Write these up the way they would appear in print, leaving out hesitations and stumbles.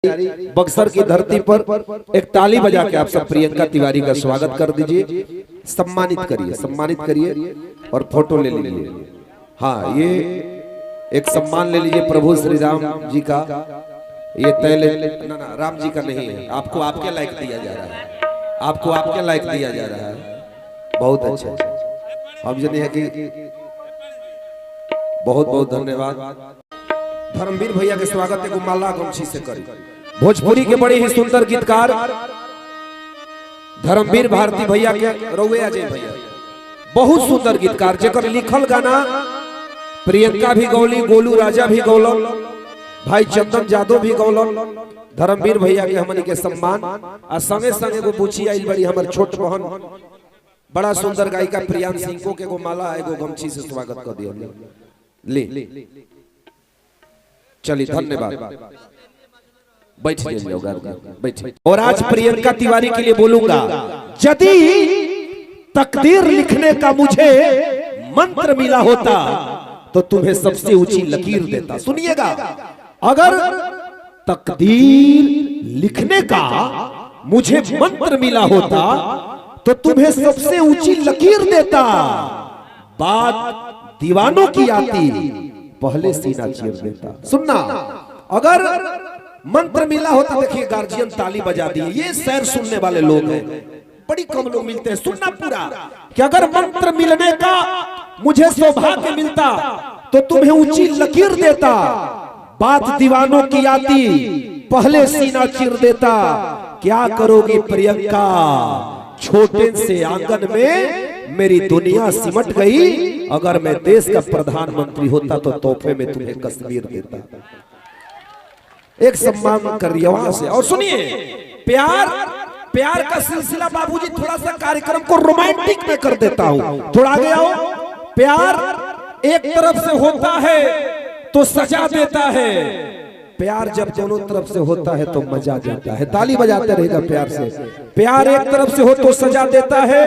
बक्सर की धरती पर एक ताली बजा के आप सब प्रियंका तिवारी का स्वागत कर दीजिए। सम्मानित करिए और फोटो ले लीजिए। हाँ, ये एक सम्मान ले लीजिए प्रभु श्री राम जी का। ये तय ना राम जी का नहीं है, आपको आपके लायक दिया जा रहा है, आपको आपके लायक दिया जा रहा है। बहुत अच्छा, हम जने है कि बहुत बहुत धन्यवाद। धर्मवीर भैया के स्वागत है माला गमछी से करी। भोजपुरी के बड़े ही सुंदर गीतकार धर्मवीर भारती भैया के रउए अजय भैया बहुत सुंदर गीतकार, जेकर लिखल गाना प्रियंका भी गौली, गोलू राजा भी गौलन, भाई चंदन जादव भी गौलन। धर्मवीर भैया के हमनी के सम्मान आ संगे संगे एगो पूछी आई बड़ी हमर छोट बहन बड़ा सुंदर गायिका प्रियांश सिंह के एगो माला एगो गमछी से स्वागत कर दियो। ले चलिए, धन्यवाद। बैठ बैठिए। और आज प्रियंका तिवारी के लिए बोलूंगा, यदि तकदीर लिखने का मुझे मंत्र मिला होता तो तुम्हें सबसे ऊंची लकीर देता। सुनिएगा, अगर तकदीर लिखने का मुझे मंत्र मिला होता तो तुम्हें सबसे ऊंची लकीर देता। बात दीवानों की आती, पहले सीना चीर देता। सुनना, अगर मंत्र मिला होता, देखिए गार्जियन ताली बजा दिए। ये शहर सुनने वाले लोग हैं, बड़ी कम लोग मिलते हैं। सुनना पूरा कि अगर मंत्र मिलने का मुझे सौभाग्य मिलता तो तुम्हें ऊंची लकीर देता। बात दीवानों की आती, पहले सीना चीर देता। क्या करोगी प्रियंका, छोटे से आंगन में मेरी दुनिया सिमट गई। अगर मैं देश का प्रधानमंत्री होता तो तोहफे में तुम्हें कश्मीर देता। एक सम्मान करिए से। और सुनिए, प्यार का सिलसिला बाबूजी थोड़ा सा कार्यक्रम को रोमांटिक में कर देता हूं, थोड़ा आगे आओ। प्यार एक तरफ से होता है तो सजा देता है, प्यार जब दोनों तरफ से होता है तो मजा देता है। ताली बजाते रहेगा प्यार से। प्यार एक तरफ से हो तो सजा देता है,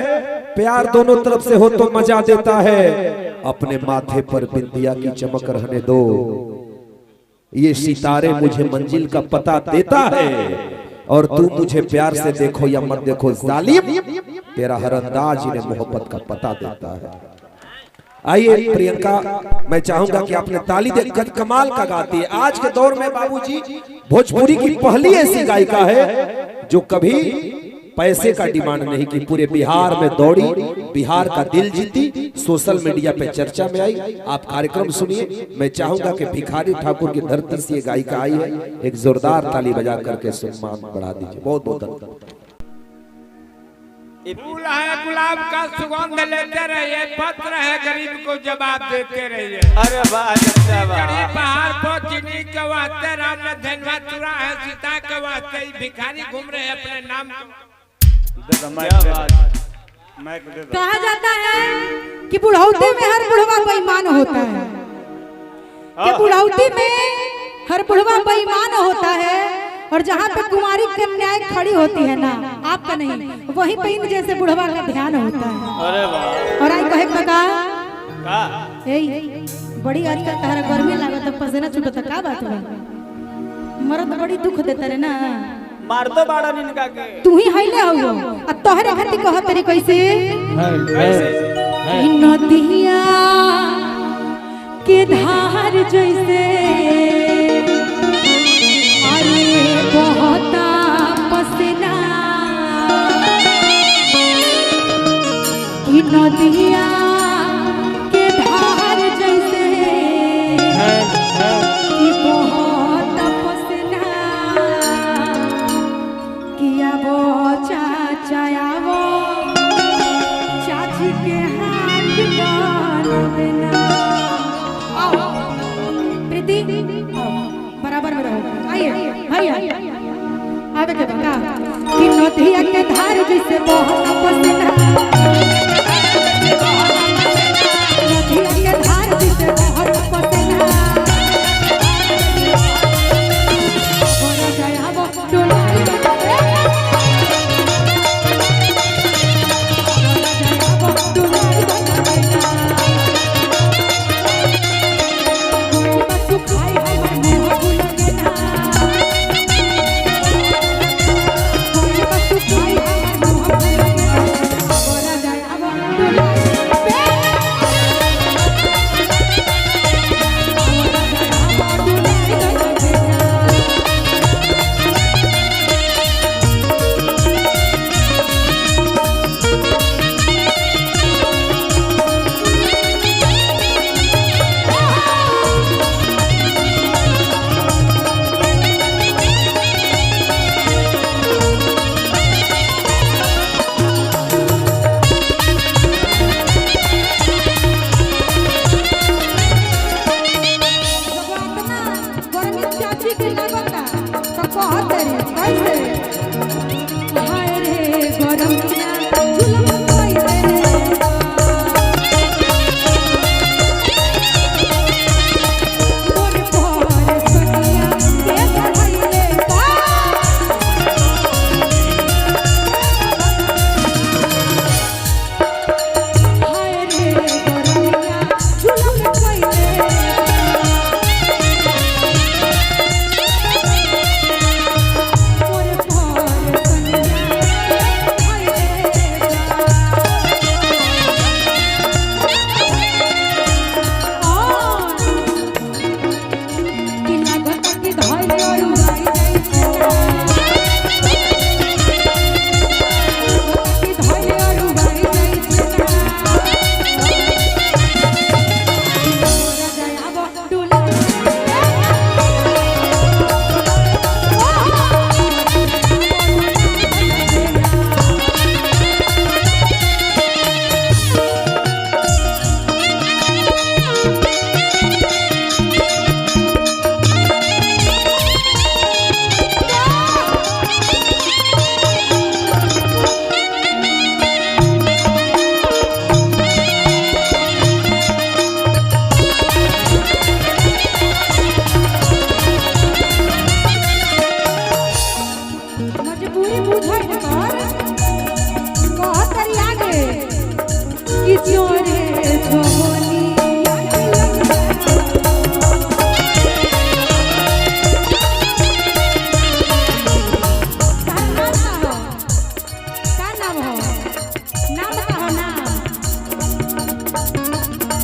प्यार दोनों तरफ से हो तो मजा देता है। अपने माथे पर बिंदिया की चमक रहने दो, ये सितारे मुझे मंजिल का पता देता है। और तू मुझे प्यार से देखो या मत देखो जालिम, तेरा हर अंदाज इन्हें मोहब्बत का पता देता है। आइए प्रियंका, मैं चाहूंगा कि आपने ताली देकर कमाल का गाती है। आज के दौर में बाबूजी भोजपुरी की पहली ऐसी गायिका है जो कभी पैसे का डिमांड नहीं की, पूरे बिहार में दौड़ी, बिहार का दिल जीती, सोशल मीडिया पे चर्चा में आई। आप कार्यक्रम सुनिए। मैं चाहूंगा कि भिखारी ठाकुर की धरती से ये गायिका आई है, एक जोरदार ताली बजा करके सम्मान बढ़ा दीजिए। बहुत बहुत धन्यवाद। फूल है गुलाब का सुगंध लेते रहिए, पत्र है गरीब को जवाब देते रहिए। अरे वाह, पहाड़ पर चीनी के वास्ते राम ने धनवा चुरा है, सीता के वास्ते भिखारी घूम रहे हैं अपने नाम। कहा जाता है कि बुढ़ौती में हर बुढ़वा बेईमान होता है, कि बुढ़ौती में हर बुढ़वा बेईमान होता है। और जहाँ पे कुमारी कन्याएं खड़ी होती है ना, आपका नहीं, वहीं पे इन जैसे बुढ़वा का ध्यान होता है। अरे वाह। और आई कहे बता बड़ी आजकल तारा गर्मी लागत, पसीना छूटता, का बात है? मरद बड़ी दुख देता रे ना, मार दो बाड़ा निनका के। तू ही हाइले हो आ तोहरे खातिर कहत रे कैसे नदिया के धार जैसे बहुत पसीना की नदिया के धार जैसे की बहुत पसीना किया वो चाचा वो चाची के हाथ डालना। आओ प्रीति, बराबर में रहो। आइए भैया, आवे के बका कि नदिया के धार जैसे बहुत पसीना, नदिया के धार जैसे बहुत पसीना, बोला जाया वो डोला सुखाई है मुंह भूल गया। कहते कैसे हाय रे गरमिया जुलम कैसे मोर पर सनिया के बढ़ाइले बा हाय रे गरमिया जुलम कैसे मोर पर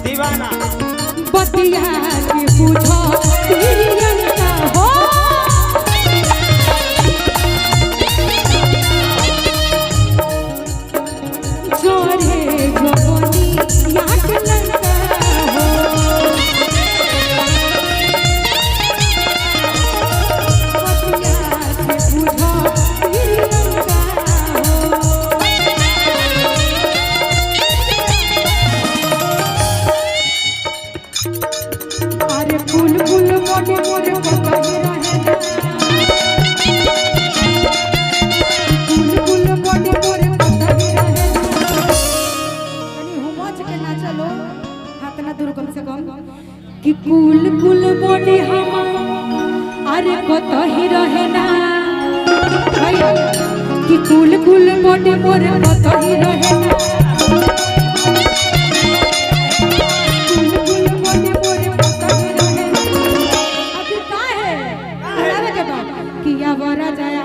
दीवाना बतिया के पूछो प्रियंका हो जोरे गोनी याद लंका हो बतिया के पूछो प्रियंका हो अरे फूल फूल मोटे मोटे बताई रहे ना फूल फूल मोटे मोटे बताई रहे ना कनी हुमच के ना चलो हाथ ना दूर कम से कम कि फूल फूल मोटे हम अरे बताई रहे ना कि फूल फूल मोटे मोटे बताई रहे ना किया बरा जाया